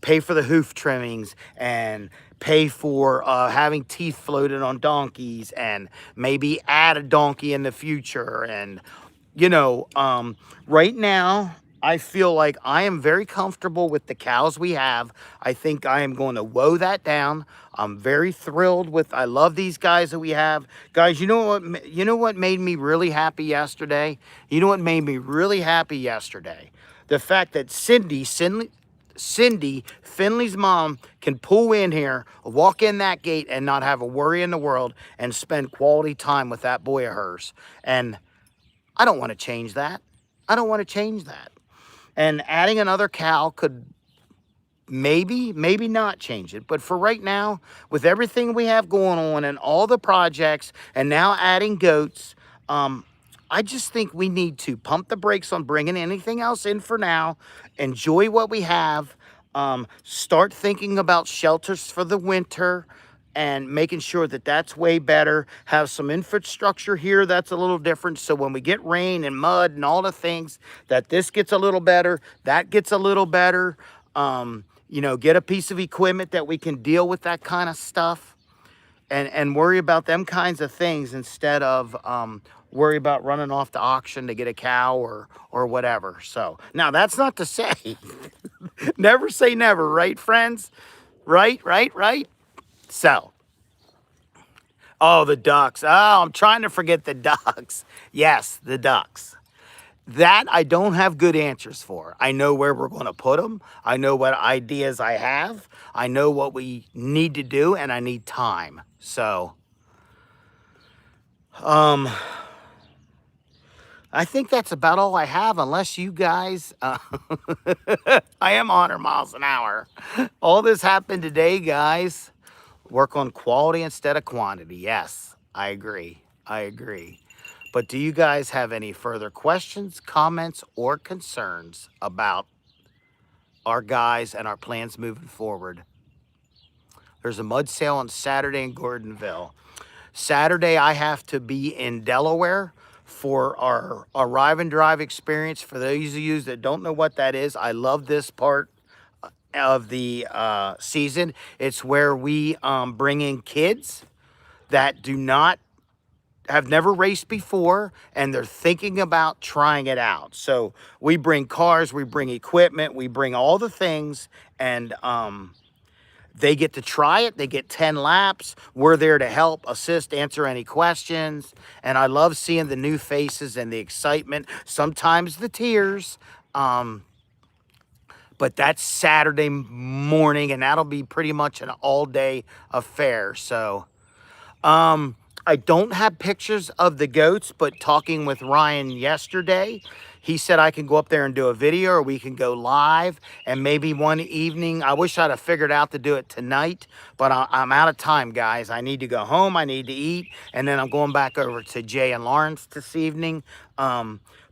pay for the hoof trimmings and pay for having teeth floated on donkeys and maybe add a donkey in the future. And, right now, I feel like I am very comfortable with the cows we have. I think I am going to woe that down. I'm very thrilled with, I love these guys that we have. Guys, you know what made me really happy yesterday? You know what made me really happy yesterday? The fact that Cindy Cindy, Finley's mom, can pull in here, walk in that gate, and not have a worry in the world and spend quality time with that boy of hers. And I don't want to change that. I don't want to change that. And adding another cow could maybe not change it. But for right now, with everything we have going on and all the projects and now adding goats, I just think we need to pump the brakes on bringing anything else in for now. Enjoy what we have. Start thinking about shelters for the winter and making sure that that's way better. Have some infrastructure here that's a little different. So when we get rain and mud and all the things, that this gets a little better, that gets a little better. You know, get a piece of equipment that we can deal with that kind of stuff and worry about them kinds of things instead of worry about running off to auction to get a cow or whatever. So now that's not to say, never say never, right, friends? Right. So, oh, the ducks. Oh, I'm trying to forget the ducks. Yes, the ducks. That I don't have good answers for. I know where we're going to put them. I know what ideas I have. I know what we need to do, and I need time. So, I think that's about all I have, unless you guys, I am 100 miles an hour. All this happened today, guys. Work on quality instead of quantity. Yes, I agree. But do you guys have any further questions, comments, or concerns about our guys and our plans moving forward? There's a mud sale on Saturday in Gordonville. Saturday, I have to be in Delaware for our Arrive and Drive experience. For those of you that don't know what that is, I love this part of the season. It's where we bring in kids that have never raced before, and they're thinking about trying it out. So we bring cars, we bring equipment, we bring all the things, and they get to try it. They get 10 laps. We're there to help, assist, answer any questions. And I love seeing the new faces and the excitement, sometimes the tears. But that's Saturday morning, and that'll be pretty much an all-day affair. So, I don't have pictures of the goats, but talking with Ryan yesterday, he said I can go up there and do a video, or we can go live, and maybe one evening. I wish I'd have figured out to do it tonight, but I'm out of time, guys. I need to go home. I need to eat, and then I'm going back over to Jay and Lawrence this evening.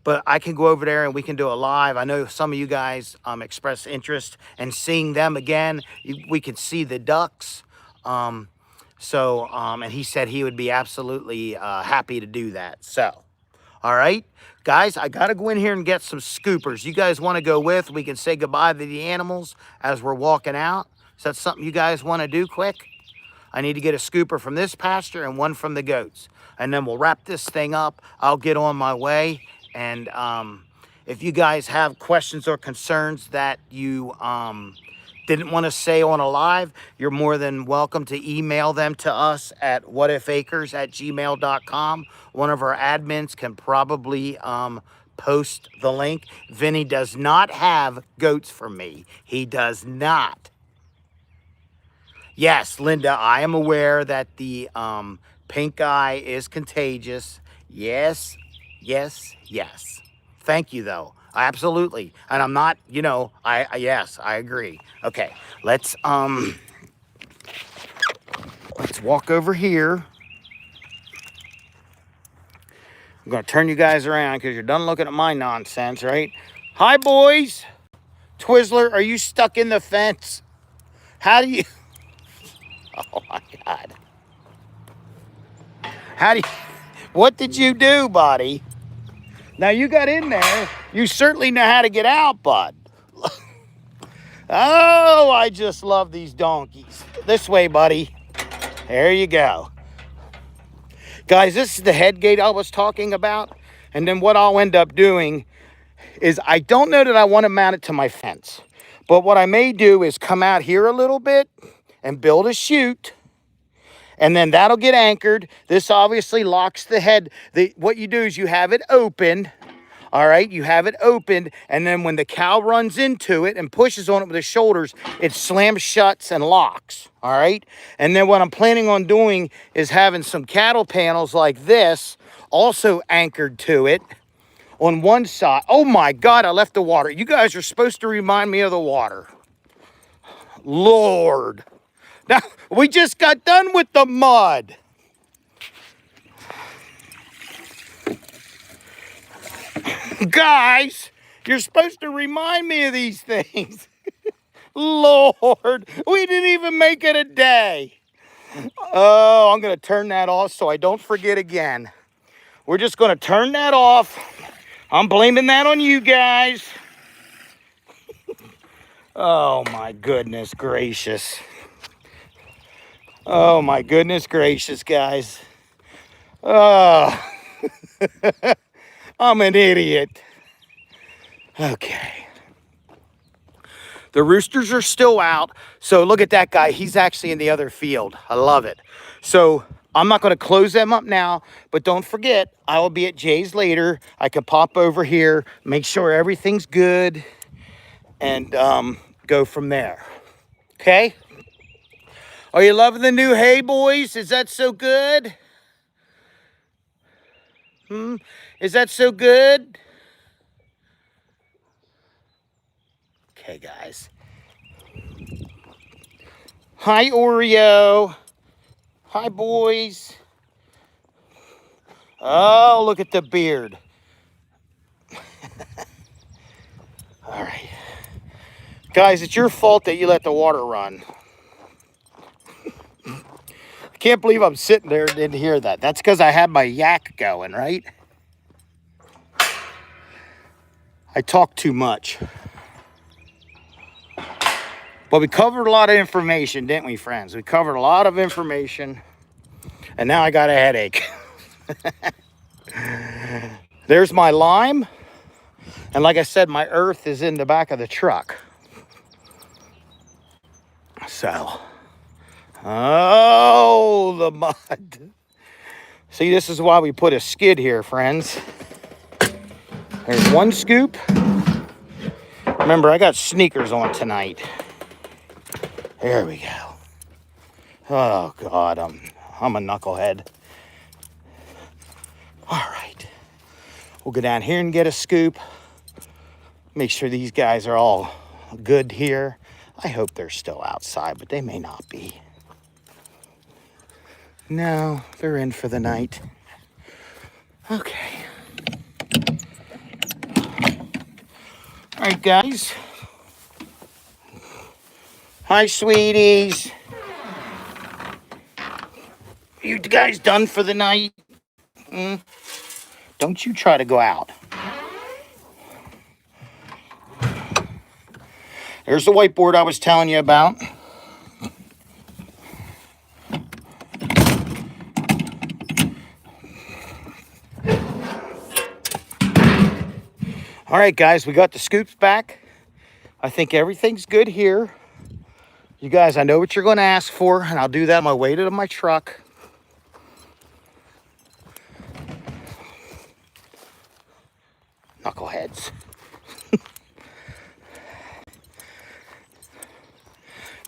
But I can go over there and we can do a live. I know some of you guys expressed interest in seeing them again. We can see the ducks. And he said he would be absolutely happy to do that. So, all right, guys, I got to go in here and get some scoopers. You guys want to go with? We can say goodbye to the animals as we're walking out. Is that something you guys want to do quick? I need to get a scooper from this pasture and one from the goats. And then we'll wrap this thing up. I'll get on my way. And if you guys have questions or concerns that you didn't want to say on a live, you're more than welcome to email them to us at whatifacres@gmail.com. One of our admins can probably post the link. Vinny does not have goats for me. He does not. Yes, Linda, I am aware that the pink eye is contagious. Yes. Thank you, though. Absolutely. And I'm not, yes, I agree. Okay, let's walk over here. I'm going to turn you guys around because you're done looking at my nonsense, right? Hi, boys. Twizzler, are you stuck in the fence? How do you... Oh, my God. What did you do, buddy? Now, you got in there. You certainly know how to get out, bud. Oh, I just love these donkeys. This way, buddy. There you go. Guys, this is the head gate I was talking about. And then what I'll end up doing is I don't know that I want to mount it to my fence. But what I may do is come out here a little bit and build a chute. And then that'll get anchored. This obviously locks the head. What you do is you have it open. All right, you have it opened, and then when the cow runs into it and pushes on it with the shoulders, it slams shuts and locks. All right, and then what I'm planning on doing is having some cattle panels like this also anchored to it on one side. Oh my God, I left the water. You guys are supposed to remind me of the water. Lord. Now, we just got done with the mud. Guys, you're supposed to remind me of these things. Lord, we didn't even make it a day. Oh, I'm going to turn that off so I don't forget again. We're just going to turn that off. I'm blaming that on you guys. Oh, my goodness gracious. Oh, my goodness gracious, guys. Oh, I'm an idiot. Okay. The roosters are still out. So look at that guy. He's actually in the other field. I love it. So I'm not going to close them up now, but don't forget, I will be at Jay's later. I can pop over here, make sure everything's good, and go from there. Okay? Are you loving the new hay, boys? Is that so good? Is that so good? Okay, guys. Hi, Oreo. Hi, boys. Oh, look at the beard. All right. Guys, it's your fault that you let the water run. I can't believe I'm sitting there and didn't hear that. That's because I had my yak going, right? I talk too much. But we covered a lot of information, didn't we, friends? We covered a lot of information. And now I got a headache. There's my lime. And like I said, my earth is in the back of the truck. So, oh, the mud. See, this is why we put a skid here, friends. There's one scoop. Remember, I got sneakers on tonight. There we go. Oh, God, I'm a knucklehead. All right. We'll go down here and get a scoop. Make sure these guys are all good here. I hope they're still outside, but they may not be. No, they're in for the night. Okay. All right, guys. Hi, sweeties. You guys done for the night? Don't you try to go out. There's the whiteboard I was telling you about. All right, guys, we got the scoops back. I think everything's good here. You guys, I know what you're going to ask for, and I'll do that on my way to my truck. Knuckleheads.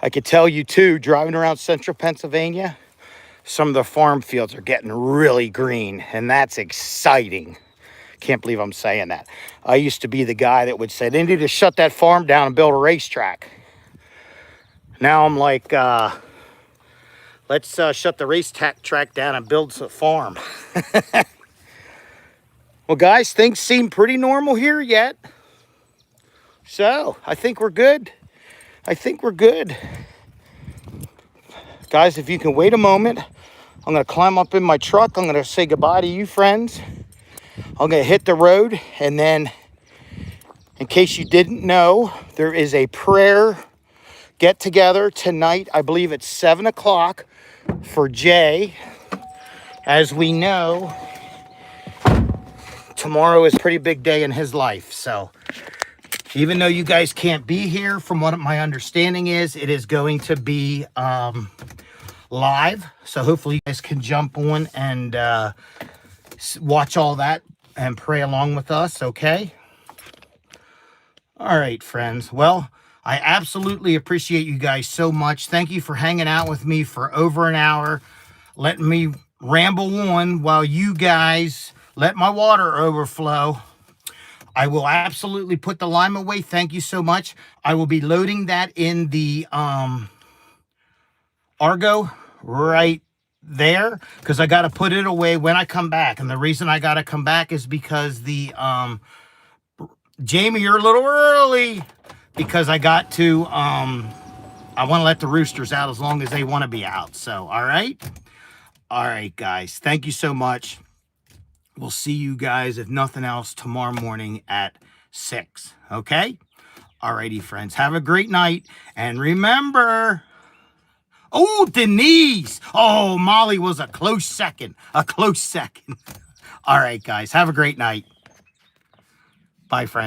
I could tell you, too, driving around central Pennsylvania, some of the farm fields are getting really green, and that's exciting. Can't believe I'm saying that. I used to be the guy that would say, they need to shut that farm down and build a racetrack. Now I'm like, let's shut the racetrack down and build a farm. Well, guys, things seem pretty normal here yet. So, I think we're good. I think we're good. Guys, if you can wait a moment, I'm going to climb up in my truck. I'm going to say goodbye to you, friends. I'm going to hit the road. And then, in case you didn't know, there is a prayer get-together tonight. I believe it's 7 o'clock for Jay. As we know, tomorrow is a pretty big day in his life. So, even though you guys can't be here, from what my understanding is, it is going to be live. So hopefully you guys can jump on and watch all that and pray along with us, okay? All right, friends. Well, I absolutely appreciate you guys so much. Thank you for hanging out with me for over an hour, letting me ramble on while you guys let my water overflow. I will absolutely put the lime away. Thank you so much. I will be loading that in the Argo right there because I got to put it away when I come back. And the reason I got to come back is because the Jamie, you're a little early because I got to I want to let the roosters out as long as they want to be out. So, all right, guys, thank you so much. We'll see you guys, if nothing else, tomorrow morning at 6. Okay. Alrighty, friends, have a great night, and remember, oh, Denise, oh, Molly was a close second. All right, guys, have a great night. Bye, friends.